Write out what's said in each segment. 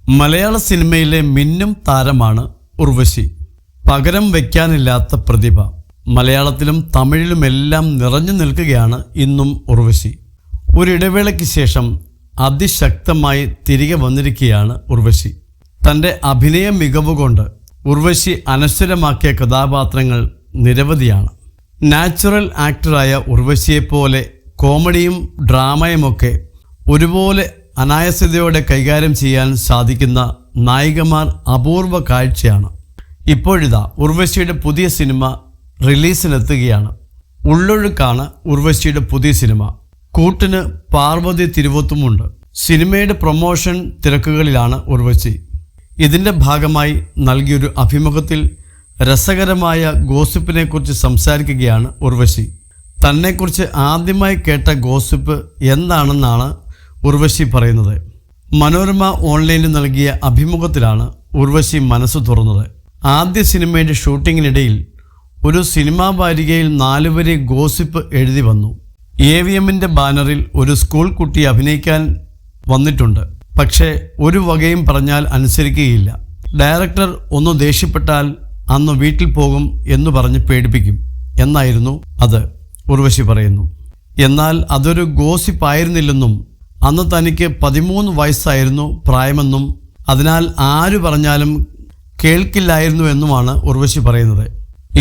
മലയാള സിനിമയിലെ മിന്നും താരമാണ് ഉർവശി. പകരം വയ്ക്കാനില്ലാത്ത പ്രതിഭ. മലയാളത്തിലും തമിഴിലുമെല്ലാം നിറഞ്ഞു നിൽക്കുകയാണ് ഇന്നും ഉർവശി. ഒരിടവേളയ്ക്ക് ശേഷം അതിശക്തമായി തിരികെ വന്നിരിക്കുകയാണ് ഉർവശി. തൻ്റെ അഭിനയ മികവുകൊണ്ട് ഉർവശി അനശ്വരമാക്കിയ കഥാപാത്രങ്ങൾ നിരവധിയാണ്. നാച്ചുറൽ ആക്ടറായ ഉർവശിയെപ്പോലെ കോമഡിയും ഡ്രാമയുമൊക്കെ ഒരുപോലെ അനായാസതയോടെ കൈകാര്യം ചെയ്യാൻ സാധിക്കുന്ന നായികമാർ അപൂർവ കാഴ്ചയാണ്. ഇപ്പോഴിതാ ഉർവശിയുടെ പുതിയ സിനിമ റിലീസിനെത്തുകയാണ്. ഉള്ളൊഴുക്കാണ് ഉർവശിയുടെ പുതിയ സിനിമ. കൂട്ടിന് പാർവതി തിരുവോത്തുമുണ്ട്. സിനിമയുടെ പ്രൊമോഷൻ തിരക്കുകളിലാണ് ഉർവശി. ഇതിൻ്റെ ഭാഗമായി നൽകിയൊരു അഭിമുഖത്തിൽ രസകരമായ ഗോസിപ്പിനെക്കുറിച്ച് സംസാരിക്കുകയാണ് ഉർവശി. തന്നെക്കുറിച്ച് ആദ്യമായി കേട്ട ഗോസിപ്പ് എന്താണെന്നാണ് ഉർവശി പറയുന്നത്. മനോരമ ഓൺലൈനിൽ നൽകിയ അഭിമുഖത്തിലാണ് ഉർവശി മനസ്സ് തുറന്നത്. ആദ്യ സിനിമയുടെ ഷൂട്ടിങ്ങിനിടയിൽ ഒരു സിനിമാ വാരികയിൽ 4 വരി ഗോസിപ്പ് എഴുതി വന്നു. AVMൻ്റെ ബാനറിൽ ഒരു സ്കൂൾ കുട്ടി അഭിനയിക്കാൻ വന്നിട്ടുണ്ട്. പക്ഷേ ഒരു വകയും പറഞ്ഞാൽ അനുസരിക്കുകയില്ല. ഡയറക്ടർ ഒന്ന് ദേഷ്യപ്പെട്ടാൽ അന്ന് വീട്ടിൽ പോകും എന്ന് പറഞ്ഞ് പേടിപ്പിക്കും എന്നായിരുന്നു അത്. ഉർവശി പറയുന്നു. എന്നാൽ അതൊരു ഗോസിപ്പായിരുന്നില്ലെന്നും അന്ന് തനിക്ക് 13 വയസ്സായിരുന്നു പ്രായമെന്നും അതിനാൽ ആര് പറഞ്ഞാലും കേൾക്കില്ലായിരുന്നു എന്നുമാണ് ഉർവശി പറയുന്നത്.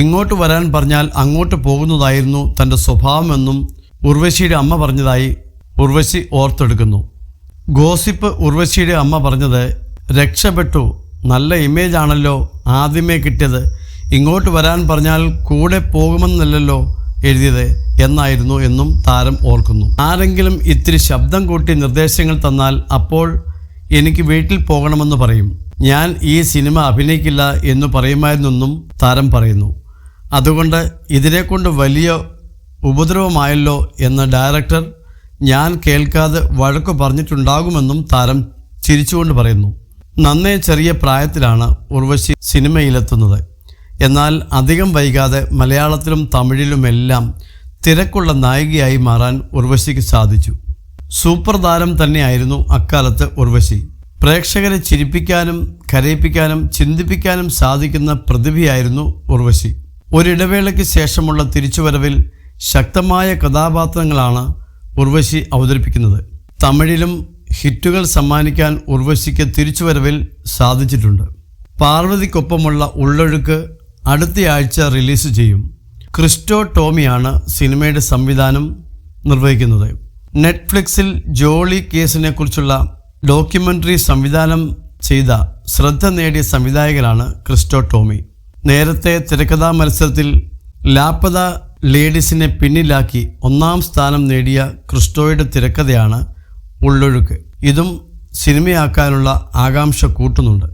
ഇങ്ങോട്ട് വരാൻ പറഞ്ഞാൽ അങ്ങോട്ട് പോകുന്നതായിരുന്നു തൻ്റെ സ്വഭാവമെന്നും ഉർവശിയുടെ അമ്മ പറഞ്ഞതായി ഉർവശി ഓർത്തെടുക്കുന്നു. ഗോസിപ്പ് ഉർവശിയുടെ അമ്മ പറഞ്ഞത്, രക്ഷപ്പെട്ടു, നല്ല ഇമേജ് ആണല്ലോ ആദ്യമേ കിട്ടിയത്, ഇങ്ങോട്ട് വരാൻ പറഞ്ഞാൽ കൂടെ പോകുമെന്നല്ലല്ലോ എഴുതിയത് എന്നായിരുന്നു എന്നും താരം ഓർക്കുന്നു. ആരെങ്കിലും ഇത്തിരി ശബ്ദം കൂട്ടി നിർദ്ദേശങ്ങൾ തന്നാൽ അപ്പോൾ എനിക്ക് വീട്ടിൽ പോകണമെന്ന് പറയും. ഞാൻ ഈ സിനിമ അഭിനയിക്കില്ല എന്ന് പറയുമായിരുന്നെന്നും താരം പറയുന്നു. അതുകൊണ്ട് ഇതിനെക്കൊണ്ട് വലിയ ഉപദ്രവമായല്ലോ എന്ന ഡയറക്ടർ ഞാൻ കേൾക്കാതെ വഴക്കു പറഞ്ഞിട്ടുണ്ടാകുമെന്നും താരം ചിരിച്ചുകൊണ്ട് പറയുന്നു. നന്നേ ചെറിയ പ്രായത്തിലാണ് ഉർവശി സിനിമയിലെത്തുന്നത്. എന്നാൽ അധികം വൈകാതെ മലയാളത്തിലും തമിഴിലുമെല്ലാം തിരക്കുള്ള നായികയായി മാറാൻ ഉർവശിക്ക് സാധിച്ചു. സൂപ്പർ താരം തന്നെയായിരുന്നു അക്കാലത്ത് ഉർവശി. പ്രേക്ഷകരെ ചിരിപ്പിക്കാനും കരയിപ്പിക്കാനും ചിന്തിപ്പിക്കാനും സാധിക്കുന്ന പ്രതിഭയായിരുന്നു ഉർവശി. ഒരിടവേളയ്ക്ക് ശേഷമുള്ള തിരിച്ചുവരവിൽ ശക്തമായ കഥാപാത്രങ്ങളാണ് ഉർവശി അവതരിപ്പിക്കുന്നത്. തമിഴിലും ഹിറ്റുകൾ സമ്മാനിക്കാൻ ഉർവശിക്ക് തിരിച്ചുവരവിൽ സാധിച്ചിട്ടുണ്ട്. പാർവതിക്കൊപ്പമുള്ള ഉള്ളൊഴുക്ക് അടുത്തയാഴ്ച റിലീസ് ചെയ്യും. ക്രിസ്റ്റോ ടോമിയാണ് സിനിമയുടെ സംവിധാനം നിർവഹിക്കുന്നത്. നെറ്റ്ഫ്ലിക്സിൽ ജോളി കേസിനെ കുറിച്ചുള്ള ഡോക്യുമെൻ്ററി സംവിധാനം ചെയ്ത ശ്രദ്ധ നേടിയ സംവിധായകനാണ് ക്രിസ്റ്റോ ടോമി. നേരത്തെ തിരക്കഥാ മത്സരത്തിൽ ലാപ്പത ലേഡീസിനെ പിന്നിലാക്കി 1ാം സ്ഥാനം നേടിയ ക്രിസ്റ്റോയുടെ തിരക്കഥയാണ് ഉള്ളൊഴുക്ക്. ഇതും സിനിമയാക്കാനുള്ള ആകാംക്ഷ കൂട്ടുന്നുണ്ട്.